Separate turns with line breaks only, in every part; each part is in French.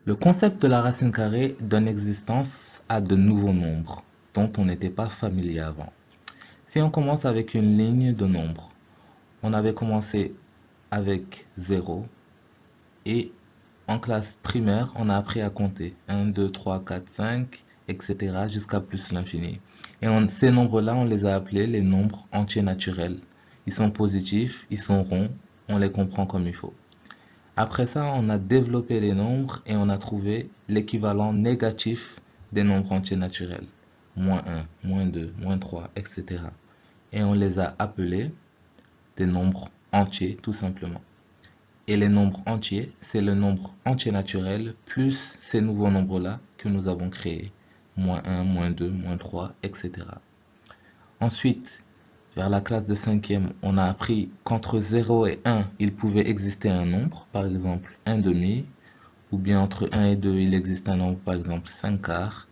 Le concept de la racine carrée donne existence à de nouveaux nombres dont on n'était pas familier avant. Si on commence avec une ligne de nombres, on avait commencé avec 0 et en classe primaire, on a appris à compter 1, 2, 3, 4, 5, etc. jusqu'à plus l'infini. Et ces nombres-là, on les a appelés les nombres entiers naturels. Ils sont positifs, ils sont ronds, on les comprend comme il faut. Après ça, on a développé les nombres et on a trouvé l'équivalent négatif des nombres entiers naturels. Moins 1, moins 2, moins 3, etc. Et on les a appelés des nombres entiers, tout simplement. Et les nombres entiers, c'est le nombre entier naturel plus ces nouveaux nombres-là que nous avons créés. Moins 1, moins 2, moins 3, etc. Ensuite, vers la classe de cinquième, on a appris qu'entre 0 et 1, il pouvait exister un nombre, par exemple 1 demi, ou bien entre 1 et 2, il existe un nombre, par exemple 5 quarts,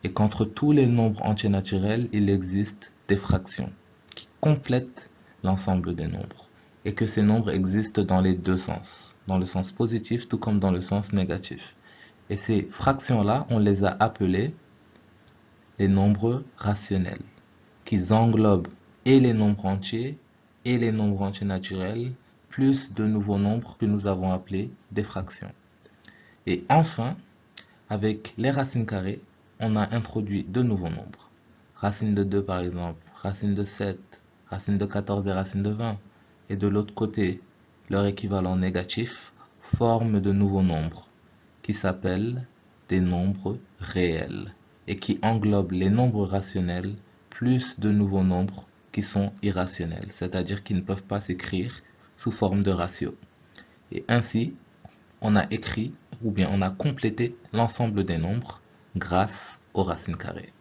et qu'entre tous les nombres entiers naturels, il existe des fractions qui complètent l'ensemble des nombres, et que ces nombres existent dans les deux sens, dans le sens positif tout comme dans le sens négatif. Et ces fractions-là, on les a appelées les nombres rationnels, qui englobent et les nombres entiers et les nombres entiers naturels, plus de nouveaux nombres que nous avons appelés des fractions. Et enfin, avec les racines carrées, on a introduit de nouveaux nombres. Racine de 2 par exemple, racine de 7, racine de 14 et racine de 20. Et de l'autre côté, leur équivalent négatif forme de nouveaux nombres qui s'appellent des nombres réels et qui englobent les nombres rationnels plus de nouveaux nombres qui sont irrationnels, c'est-à-dire qui ne peuvent pas s'écrire sous forme de ratio. Et ainsi, on a écrit ou bien on a complété l'ensemble des nombres grâce aux racines carrées.